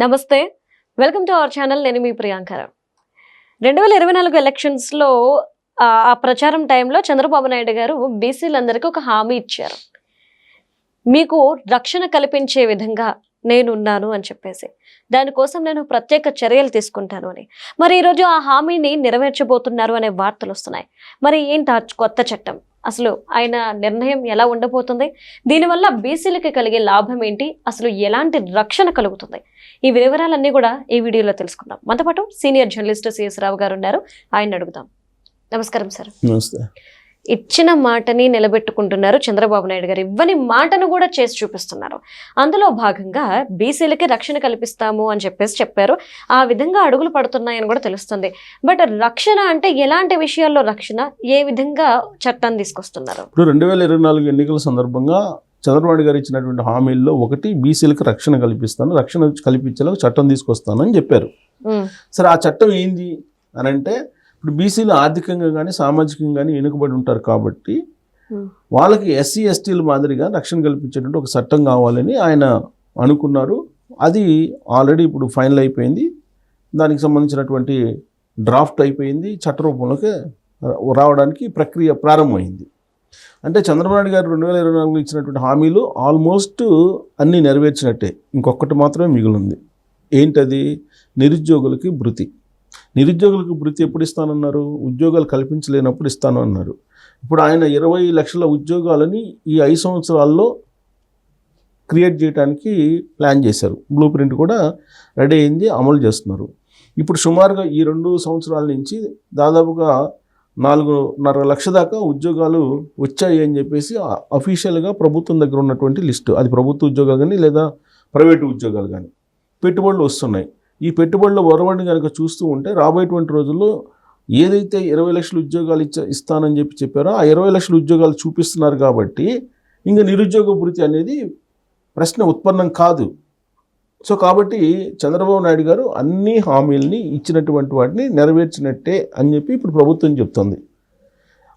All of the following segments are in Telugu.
నమస్తే, వెల్కమ్ టు అవర్ ఛానల్. నేను మీ ప్రియాంక. 2024 ఎలక్షన్స్లో ఆ ప్రచారం టైంలో చంద్రబాబు నాయుడు గారు బీసీలందరికీ ఒక హామీ ఇచ్చారు. మీకు రక్షణ కల్పించే విధంగా నేనున్నాను అని చెప్పేసి, దానికోసం నేను ప్రత్యేక చర్యలు తీసుకుంటాను అని. మరి ఈరోజు ఆ హామీని నెరవేర్చబోతున్నారు అనే వార్తలు వస్తున్నాయి. మరి ఏంటి ఆ కొత్త చట్టం? అసలు ఆయన నిర్ణయం ఎలా ఉండబోతుంది? దీనివల్ల బీసీలకి కలిగే లాభం ఏంటి? అసలు ఎలాంటి రక్షణ కలుగుతుంది? ఈ వివరాలన్నీ కూడా ఈ వీడియోలో తెలుసుకుందాం. మనతో పాటు సీనియర్ జర్నలిస్ట్ సిఎస్ రావు గారు ఉన్నారు, ఆయన అడుగుదాం. నమస్కారం సార్. నమస్తే. ఇచ్చిన మాటని నిలబెట్టుకుంటున్నారు చంద్రబాబు నాయుడు గారు. ఇవ్వని మాటను కూడా చేసి చూపిస్తున్నారు. అందులో భాగంగా బీసీలకి రక్షణ కల్పిస్తాము అని చెప్పారు. ఆ విధంగా అడుగులు పడుతున్నాయని కూడా తెలుస్తుంది. బట్ రక్షణ అంటే ఎలాంటి విషయాల్లో రక్షణ, ఏ విధంగా చట్టాన్ని తీసుకొస్తున్నారు? ఇప్పుడు 2024 ఎన్నికల సందర్భంగా చంద్రబాబు గారు ఇచ్చినటువంటి హామీల్లో ఒకటి బీసీలకు రక్షణ కల్పిస్తాను, రక్షణ కల్పించేలా చట్టం తీసుకొస్తాను అని చెప్పారు. సరే, ఆ చట్టం ఏంది అని అంటే, ఇప్పుడు బీసీలు ఆర్థికంగా కానీ సామాజికంగా కానీ వెనుకబడి ఉంటారు కాబట్టి వాళ్ళకి ఎస్సీ ఎస్టీల మాదిరిగా రక్షణ కల్పించేటువంటి ఒక చట్టం కావాలని ఆయన అనుకున్నారు. అది ఆల్రెడీ ఇప్పుడు ఫైనల్ అయిపోయింది. దానికి సంబంధించినటువంటి డ్రాఫ్ట్ అయిపోయింది, చట్ట రూపంలోకి రావడానికి ప్రక్రియ ప్రారంభమైంది. అంటే చంద్రబాబు నాయుడు గారు 2024 ఇచ్చినటువంటి హామీలు ఆల్మోస్ట్ అన్నీ నెరవేర్చినట్టే. ఇంకొకటి మాత్రమే మిగిలింది. ఏంటది? నిరుద్యోగులకి భృతి. నిరుద్యోగులకు భృతి ఎప్పుడు ఇస్తానన్నారు? ఉద్యోగాలు కల్పించలేనప్పుడు ఇస్తాను అన్నారు. ఇప్పుడు ఆయన 20 లక్షల ఉద్యోగాలని ఈ 5 సంవత్సరాల్లో క్రియేట్ చేయడానికి ప్లాన్ చేశారు. బ్లూ ప్రింట్ కూడా రెడీ అయింది, అమలు చేస్తున్నారు. ఇప్పుడు సుమారుగా ఈ 2 సంవత్సరాల నుంచి దాదాపుగా 4.5 లక్షల దాకా ఉద్యోగాలు వచ్చాయి అని చెప్పేసి అఫీషియల్గా ప్రభుత్వం దగ్గర ఉన్నటువంటి లిస్టు. అది ప్రభుత్వ ఉద్యోగాలు కానీ లేదా ప్రైవేటు ఉద్యోగాలు కానీ పెట్టుబడులు వస్తున్నాయి. ఈ పెట్టుబడుల వరవడిని కనుక చూస్తూ ఉంటే రాబోయేటువంటి రోజుల్లో ఏదైతే 20 లక్షల ఉద్యోగాలు ఇస్తానని చెప్పారో ఆ 20 లక్షల ఉద్యోగాలు చూపిస్తున్నారు కాబట్టి ఇంకా నిరుద్యోగ భృతి అనేది ప్రశ్న ఉత్పన్నం కాదు. సో కాబట్టి చంద్రబాబు నాయుడు గారు అన్ని హామీలని ఇచ్చినటువంటి వాటిని నెరవేర్చినట్టే అని చెప్పి ఇప్పుడు ప్రభుత్వం చెప్తుంది.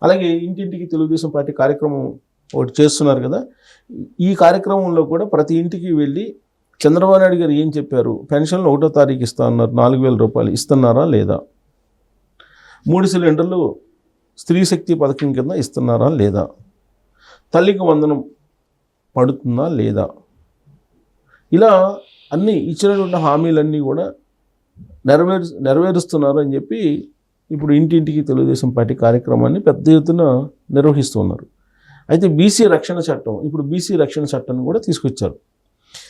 అలాగే ఇంటింటికి తెలుగుదేశం పార్టీ కార్యక్రమం ఒకటి చేస్తున్నారు కదా. ఈ కార్యక్రమంలో కూడా ప్రతి ఇంటికి వెళ్ళి చంద్రబాబు నాయుడు గారు ఏం చెప్పారు? పెన్షన్లు 1వ తారీఖు ఇస్తా అన్నారు, 4,000 రూపాయలు ఇస్తున్నారా లేదా? 3 సిలిండర్లు స్త్రీ శక్తి పథకం కింద ఇస్తున్నారా లేదా? తల్లికి వందనం పడుతుందా లేదా? ఇలా అన్నీ ఇచ్చినటువంటి హామీలన్నీ కూడా నెరవేరుస్తున్నారు అని చెప్పి ఇప్పుడు ఇంటింటికి తెలుగుదేశం పార్టీ కార్యక్రమాన్ని పెద్ద ఎత్తున నిర్వహిస్తున్నారు. అయితే బీసీ రక్షణ చట్టం, ఇప్పుడు బీసీ రక్షణ చట్టాన్ని కూడా తీసుకొచ్చారు.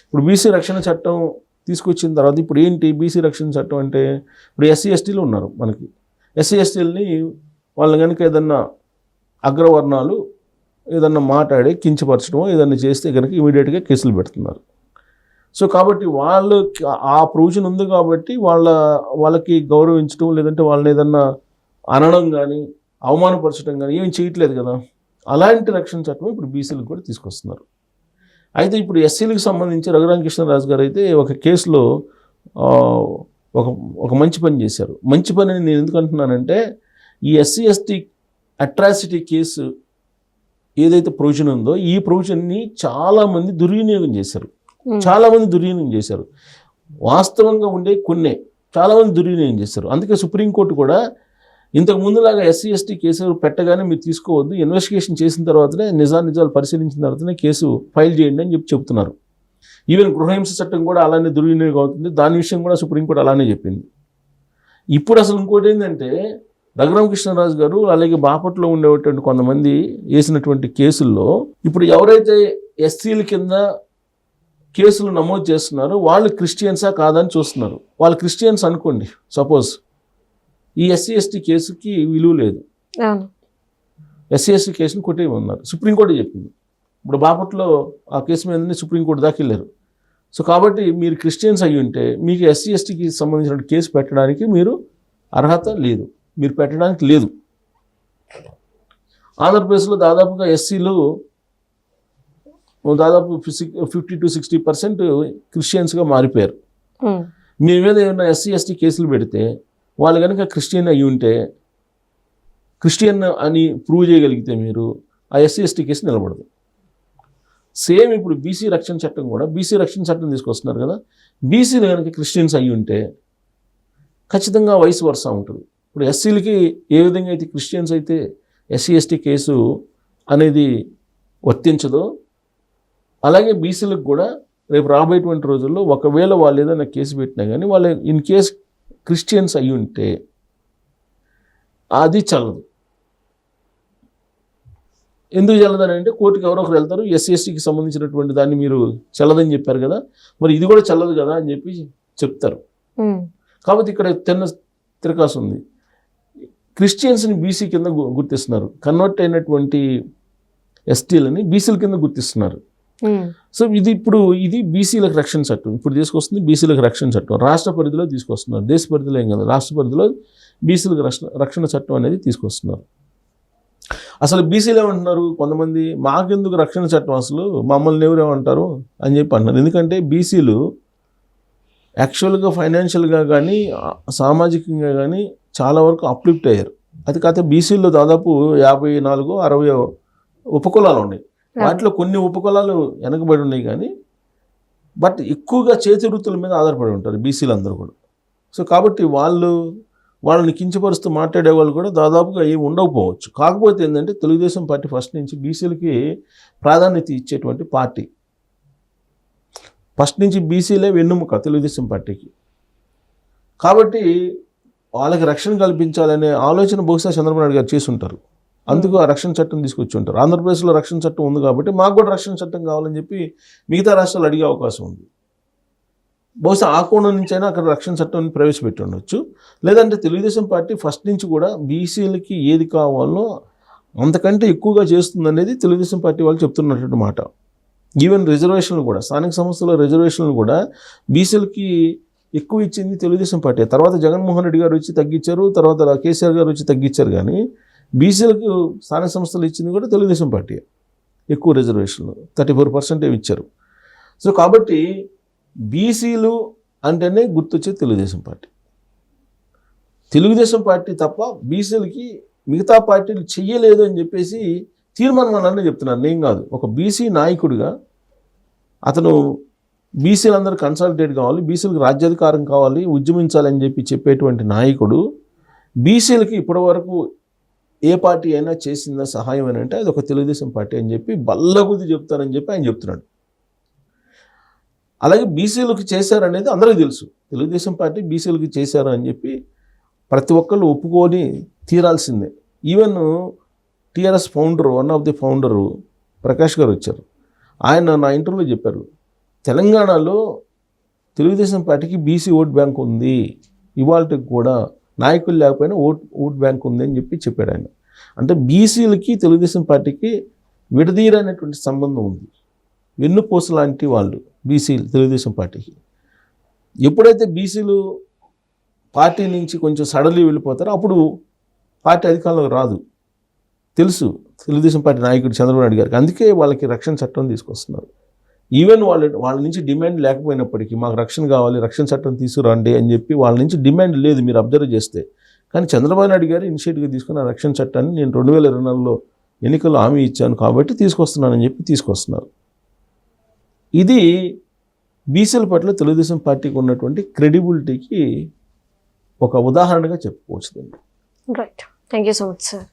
ఇప్పుడు బీసీ రక్షణ చట్టం తీసుకొచ్చిన తర్వాత ఇప్పుడు ఏంటి బీసీ రక్షణ చట్టం అంటే, ఇప్పుడు ఎస్సీ ఎస్టీలు ఉన్నారు మనకి. ఎస్సీ ఎస్టీలని వాళ్ళని కనుక ఏదన్నా అగ్రవర్ణాలు ఏదన్నా మాట్లాడి కించపరచడం ఏదన్నా చేస్తే కనుక ఇమీడియట్గా కేసులు పెడుతున్నారు. సో కాబట్టి వాళ్ళు ఆ ప్రొవిజన్ ఉంది కాబట్టి వాళ్ళకి గౌరవించడం లేదంటే వాళ్ళని ఏదన్నా అనడం కానీ అవమానపరచడం కానీ ఏం చేయట్లేదు కదా. అలాంటి రక్షణ చట్టం ఇప్పుడు బీసీలకు కూడా తీసుకొస్తున్నారు. అయితే ఇప్పుడు ఎస్సీలకు సంబంధించి రఘురామకృష్ణరాజు గారు అయితే ఒక కేసులో ఒక మంచి పని చేశారు. మంచి పని నేను ఎందుకు అంటున్నానంటే, ఈ ఎస్సీ ఎస్టీ అట్రాసిటీ కేసు ఏదైతే ప్రొవిజన్ ఉందో ఈ ప్రొవిజన్ని చాలామంది దుర్వినియోగం చేశారు. వాస్తవంగా ఉండే కొన్ని చాలామంది దుర్వినియోగం చేశారు. అందుకే సుప్రీంకోర్టు కూడా ఇంతకు ముందులాగా ఎస్సీ ఎస్టీ కేసు పెట్టగానే మీరు తీసుకోవద్దు, ఇన్వెస్టిగేషన్ చేసిన తర్వాతనే నిజాలు పరిశీలించిన తర్వాతనే కేసు ఫైల్ చేయండి అని చెప్తున్నారు. ఈవెన్ గృహహింస చట్టం కూడా అలానే దుర్వినియోగం అవుతుంది. దాని విషయం కూడా సుప్రీంకోర్టు అలానే చెప్పింది. ఇప్పుడు అసలు ఇంకోటి ఏంటంటే, రఘురామకృష్ణరాజు గారు అలాగే బాపట్లో ఉండేటువంటి కొంతమంది వేసినటువంటి కేసుల్లో ఇప్పుడు ఎవరైతే ఎస్సీల కింద కేసులు నమోదు చేస్తున్నారో వాళ్ళు క్రిస్టియన్సా కాదని చూస్తున్నారు. వాళ్ళు క్రిస్టియన్స్ అనుకోండి, సపోజ్ ఈ ఎస్సీ ఎస్టీ కేసుకి విలువ లేదు, ఎస్సీ ఎస్టీ కేసుని కొట్టేయమన్నారు. సుప్రీంకోర్టు చెప్పింది. ఇప్పుడు బాపట్లో ఆ కేసు మీదనే సుప్రీంకోర్టు దాకా వెళ్ళారు. సో కాబట్టి మీరు క్రిస్టియన్స్ అయ్యి ఉంటే మీకు ఎస్సీ ఎస్టీకి సంబంధించిన కేసు పెట్టడానికి మీరు అర్హత లేదు, మీరు పెట్టడానికి లేదు. ఆంధ్రప్రదేశ్లో దాదాపుగా ఎస్సీలు దాదాపు 50 to 60% క్రిస్టియన్స్గా మారిపోయారు. మీ మీద ఏమైనా ఎస్సీ ఎస్టీ కేసులు పెడితే వాళ్ళు కనుక క్రిస్టియన్ అయ్యి ఉంటే, క్రిస్టియన్ అని ప్రూవ్ చేయగలిగితే మీరు ఆ ఎస్సీ ఎస్టీ కేసు నిలబడదు. సేమ్ ఇప్పుడు బీసీ రక్షణ చట్టం కూడా బీసీ రక్షణ చట్టం తీసుకొస్తున్నారు కదా, బీసీలు కనుక క్రిస్టియన్స్ అయ్యి ఉంటే ఖచ్చితంగా వయసు వరుస ఉంటుంది. ఇప్పుడు ఎస్సీలకి ఏ విధంగా అయితే క్రిస్టియన్స్ అయితే ఎస్సీ ఎస్టీ కేసు అనేది వర్తించదో, అలాగే బీసీలకు కూడా రేపు రాబోయేటువంటి రోజుల్లో ఒకవేళ వాళ్ళు ఏదైనా కేసు పెట్టినా కానీ వాళ్ళు ఇన్ కేస్ క్రిస్టియన్స్ అయ్యి ఉంటే అది చల్లదు. ఎందుకు చల్లదని అంటే కోర్టుకి ఎవరో ఒకరు వెళ్తారు, ఎస్సీ ఎస్టీకి సంబంధించినటువంటి దాన్ని మీరు చల్లదని చెప్పారు కదా, మరి ఇది కూడా చల్లదు కదా అని చెప్పి చెప్తారు. కాబట్టి ఇక్కడ తిరకాసు ఉంది. క్రిస్టియన్స్ని బీసీ కింద గుర్తిస్తున్నారు, కన్వర్ట్ అయినటువంటి ఎస్టీలని బీసీల కింద గుర్తిస్తున్నారు. సో ఇది బీసీలకు రక్షణ చట్టం ఇప్పుడు తీసుకొస్తుంది. బీసీలకు రక్షణ చట్టం రాష్ట్ర పరిధిలో తీసుకొస్తున్నారు, దేశ పరిధిలో ఏం కదా, రాష్ట్ర పరిధిలో బీసీలకు రక్షణ చట్టం అనేది తీసుకొస్తున్నారు. అసలు బీసీలు ఏమంటున్నారు కొంతమంది, మాకెందుకు రక్షణ చట్టం, అసలు మమ్మల్ని ఎవరేమంటారు అని చెప్పి అంటున్నారు. ఎందుకంటే బీసీలు యాక్చువల్గా ఫైనాన్షియల్గా కానీ సామాజికంగా కానీ చాలా వరకు అప్లిఫ్ట్ అయ్యారు. అది కాకపోతే బీసీల్లో దాదాపు 54-60 ఉపకులాలు ఉన్నాయి. వాటిలో కొన్ని ఉపకులాలు వెనకబడి ఉన్నాయి కానీ బట్ ఎక్కువగా చేతి వృత్తుల మీద ఆధారపడి ఉంటారు బీసీలు అందరూ కూడా. సో కాబట్టి వాళ్ళని కించపరుస్తూ మాట్లాడే వాళ్ళు కూడా దాదాపుగా ఏమి ఉండకపోవచ్చు. కాకపోతే ఏంటంటే తెలుగుదేశం పార్టీ ఫస్ట్ నుంచి బీసీలకి ప్రాధాన్యత ఇచ్చేటువంటి పార్టీ. ఫస్ట్ నుంచి బీసీలే వెన్నుముక తెలుగుదేశం పార్టీకి. కాబట్టి వాళ్ళకి రక్షణ కల్పించాలనే ఆలోచన బహుశా చంద్రబాబు నాయుడు గారు చేసి ఉంటారు. అందుకు ఆ రక్షణ చట్టం తీసుకొచ్చి ఉంటారు. ఆంధ్రప్రదేశ్లో రక్షణ చట్టం ఉంది కాబట్టి మాకు కూడా రక్షణ చట్టం కావాలని చెప్పి మిగతా రాష్ట్రాలు అడిగే అవకాశం ఉంది. బహుశా ఆ కోణం నుంచి అయినా అక్కడ రక్షణ చట్టాన్ని ప్రవేశపెట్టి ఉండొచ్చు. లేదంటే తెలుగుదేశం పార్టీ ఫస్ట్ నుంచి కూడా బీసీలకి ఏది కావాలో అంతకంటే ఎక్కువగా చేస్తుందనేది తెలుగుదేశం పార్టీ వాళ్ళు చెప్తున్నటువంటి మాట. ఈవెన్ రిజర్వేషన్లు కూడా, స్థానిక సంస్థల రిజర్వేషన్లు కూడా బీసీలకి ఎక్కువ ఇచ్చింది తెలుగుదేశం పార్టీ. తర్వాత జగన్మోహన్ రెడ్డి గారు వచ్చి తగ్గించారు, తర్వాత కేసీఆర్ గారు వచ్చి తగ్గించారు. కానీ బీసీలకు స్థానిక సంస్థలు ఇచ్చింది కూడా తెలుగుదేశం పార్టీ. ఎక్కువ రిజర్వేషన్లు 34% ఇచ్చారు. సో కాబట్టి బీసీలు అంటేనే గుర్తొచ్చే తెలుగుదేశం పార్టీ. తెలుగుదేశం పార్టీ తప్ప బీసీలకి మిగతా పార్టీలు చెయ్యలేదు అని చెప్పేసి తీర్మానం అన్నీ చెప్తున్నాను, నేను కాదు. ఒక బీసీ నాయకుడిగా అతను బీసీలందరూ కన్సల్టేట్ కావాలి, బీసీలకు రాజ్యాధికారం కావాలి, ఉద్యమించాలని చెప్పి చెప్పేటువంటి నాయకుడు బీసీలకి ఇప్పటివరకు ఏ పార్టీ అయినా చేసిందా సహాయం అని అంటే అది ఒక తెలుగుదేశం పార్టీ అని చెప్పి బల్లగుద్ది చెప్తానని చెప్పి ఆయన చెప్తున్నాడు. అలాగే బీసీలకు చేశారనేది అందరికీ తెలుసు. తెలుగుదేశం పార్టీ బీసీలకు చేశారు అని చెప్పి ప్రతి ఒక్కళ్ళు ఒప్పుకొని తీరాల్సిందే. Even TRS founder, one of the founder Prakash గారు వచ్చారు. ఆయన నా ఇంటర్వ్యూలో చెప్పారు, తెలంగాణలో తెలుగుదేశం పార్టీకి బీసీ ఓట్ బ్యాంక్ ఉంది, ఇవాళకి కూడా నాయకులు లేకపోయినా ఓట్ బ్యాంక్ ఉంది అని చెప్పి చెప్పాడు ఆయన. అంటే బీసీలకి తెలుగుదేశం పార్టీకి విడదీరనేటువంటి సంబంధం ఉంది. వెన్నుపూస లాంటి వాళ్ళు బీసీలు తెలుగుదేశం పార్టీకి. ఎప్పుడైతే బీసీలు పార్టీ నుంచి కొంచెం సడలి వెళ్ళిపోతారో అప్పుడు పార్టీ అధికారంలోకి రాదు. తెలుసు తెలుగుదేశం పార్టీ నాయకుడు చంద్రబాబు నాయుడు గారికి. అందుకే వాళ్ళకి రక్షణ చట్టం తీసుకొస్తున్నారు. ఈవెన్ వాళ్ళ నుంచి డిమాండ్ లేకపోయినప్పటికీ మాకు రక్షణ కావాలి, రక్షణ చట్టం తీసుకురండి అని చెప్పి వాళ్ళ నుంచి డిమాండ్ లేదు మీరు అబ్జర్వ్ చేస్తే. కానీ చంద్రబాబు నాయుడు గారు ఇనిషియేటివ్గా తీసుకున్న రక్షణ చట్టాన్ని నేను 2024లో ఎన్నికల్లో హామీ ఇచ్చాను కాబట్టి తీసుకొస్తున్నానని చెప్పి తీసుకొస్తున్నారు. ఇది బీసీల పట్ల తెలుగుదేశం పార్టీకి ఉన్నటువంటి క్రెడిబిలిటీకి ఒక ఉదాహరణగా చెప్పుకోవచ్చు. Right, thank you so much sir.